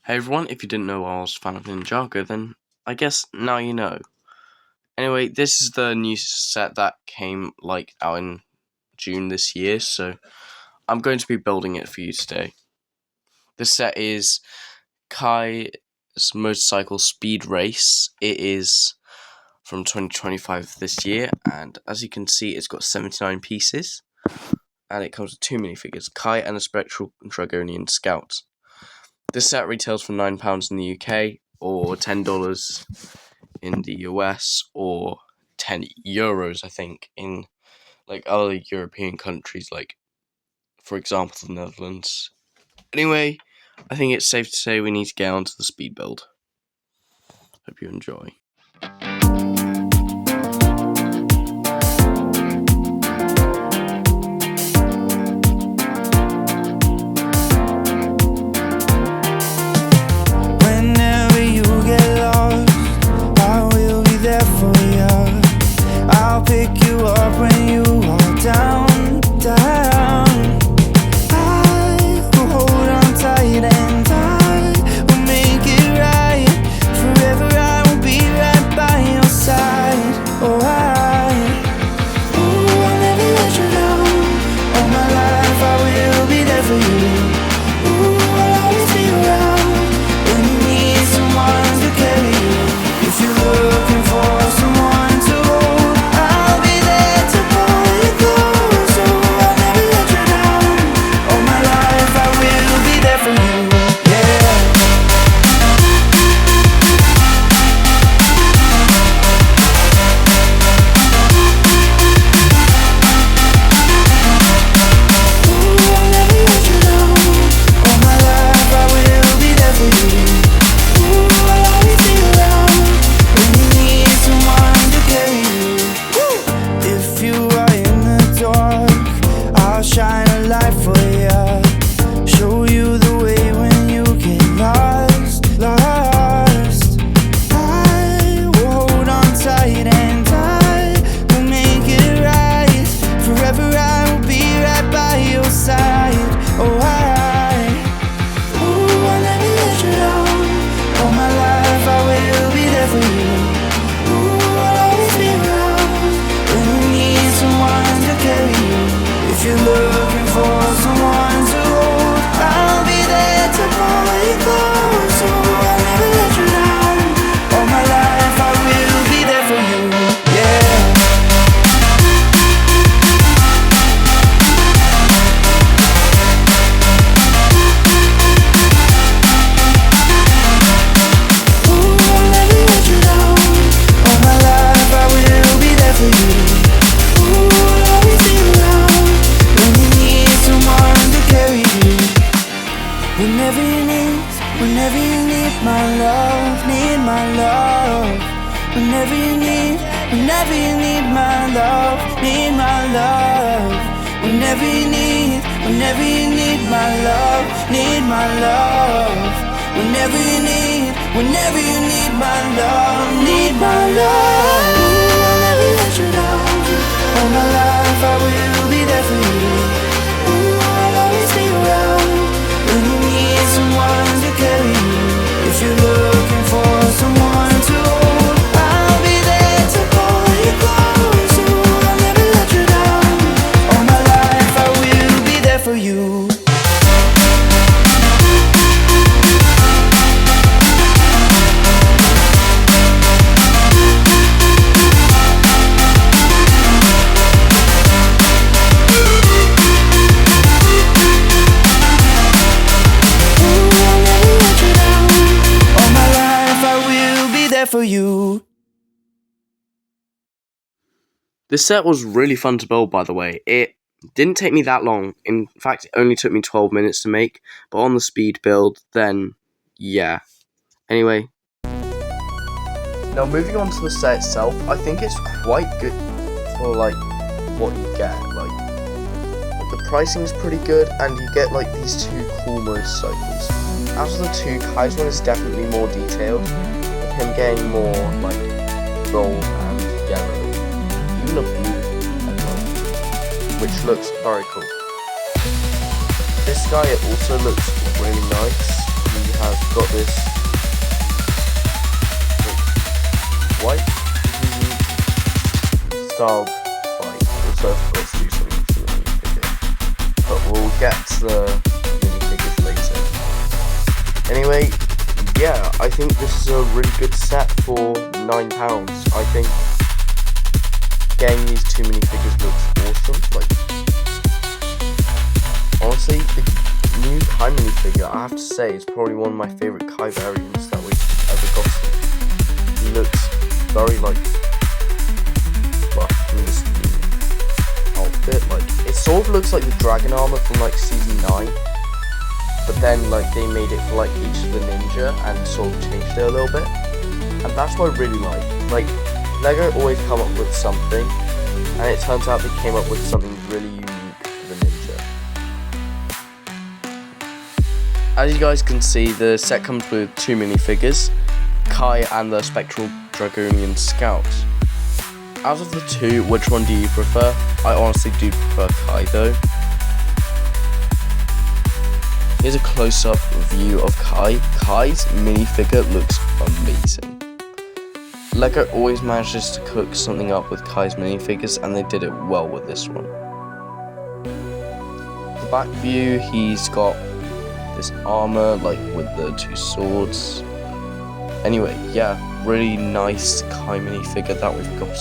Hey everyone, if you didn't know I was a fan of Ninjago, then I guess now you know. Anyway, this is the new set that came out in June this year, so I'm going to be building it for you today. This set is Kai's Motorcycle Speed Race. It is from 2025 this year, and as you can see, it's got 79 pieces, and it comes with two minifigures, Kai and a Spectral Dragonian Scout. This set retails for £9 in the UK, or $10 in the US, or €10, I think, in other European countries, for example the Netherlands. Anyway, I think it's safe to say we need to get on to the speed build. Hope you enjoy. Whenever you get lost, I will be there for you. I'll pick you up when you are down, down. I will hold on tight and I will make it right. Forever I will be right by your side. Oh, I'll never let you down. All my life I will be there for you. Ooh, I'll always be around when you need someone to carry you. If you're looking for someone to hold, I'll be there to pull you close. So I'll never let you down. All my life I will be there for you. Yeah. Ooh, I'll never let you down. All my life I will be there for you. Ooh, I'll always be around when you need someone to carry you. If you are in the dark, I'll shine a light for you. Show you the way when you get lost, lost. I will hold on tight and I will make it right. Forever I will be right by your side. Oh, ooh, I'll never let you down. All my life I will be there for you. Ooh, I'll always be around when you need someone to carry you. If you're looking for someone to hold, I'll be there to pull you close. So I'll never let you down. All my life I will be there for you. Yeah. Ooh, I'll never let you down. All my life I will be there for you. Ooh, I'll always be around when you need someone to carry you. Whenever you need my love, need my love. Whenever you need my love, need my love. Whenever you need my love, need my love. Whenever you need my love, need my love. Ooh, I'll never let you down. All my life I will be there for you. Ooh, I'll always be around when you need someone to carry you. If you're looking for someone to hold, I'll be there to pull you close. So I'll never let you down. All my life I will be there for you. Ooh, I'll never let you down. All my life I will be there for you. This set was really fun to build, by the way. It didn't take me that long. In fact, it only took me 12 minutes to make, but on the speed build, then yeah. Anyway, now moving on to the set itself, I think it's quite good for what you get. The pricing is pretty good, and you get these two cool motorcycles. Out of the two, Kai's one is definitely more detailed, with him getting more gold and yellow, even a blue headlight, which looks very cool. This guy, it also looks really nice. He has got this white styled bike. Also, I forgot to do something for the minifigure, but we'll get to the minifigures later. Anyway, yeah, I think this is a really good set for £9. I think getting these 2 minifigures looks awesome. Like, honestly, the new Kai minifigure, I have to say, is probably one of my favourite Kai variants that we've ever gotten. He looks very, like, buff in this new outfit. Like, it sort of looks like the dragon armor from, like, season 9. But then, like, they made it for, like, each of the ninja and sort of changed it a little bit. And that's what I really like. Like, Lego always come up with something, and it turns out they came up with something really unique for the ninja. As you guys can see, the set comes with 2 minifigures, Kai and the Spectral Dragonian Scout. Out of the 2, which one do you prefer? I honestly do prefer Kai though. Here's a close-up view of Kai. Kai's minifigure looks amazing. Lego always manages to cook something up with Kai's minifigures, and they did it well with this one. The back view, he's got this armor, like with the 2 swords. Anyway, yeah, really nice Kai minifigure that we've got.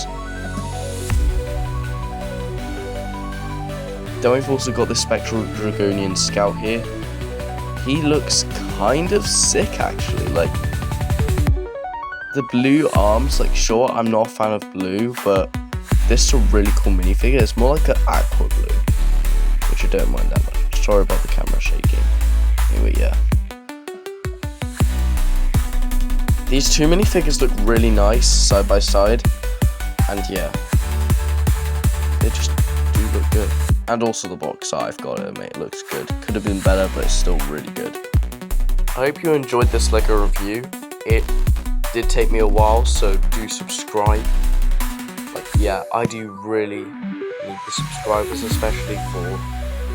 Then we've also got the Spectral Dragonian Scout here. He looks kind of sick actually, like the blue arms, like sure, I'm not a fan of blue, but this is a really cool minifigure. It's more like an aqua blue, which I don't mind that much. Sorry about the camera shaking. Anyway, yeah. These 2 minifigures look really nice side by side, and yeah, they just do look good. And also the box art, I've got to admit, it looks good. Could have been better, but it's still really good. I hope you enjoyed this Lego review. It did take me a while, so do subscribe. Like, yeah, I do really need the subscribers, especially for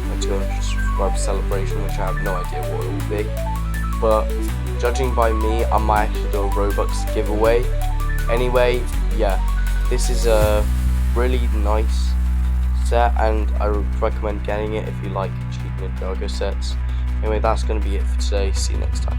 my 200 subscriber celebration, which I have no idea what it will be. But judging by me, I might actually do a Robux giveaway. Anyway, yeah, this is a really nice set, and I would recommend getting it if you like cheap Ninjago sets. Anyway, that's going to be it for today. See you next time.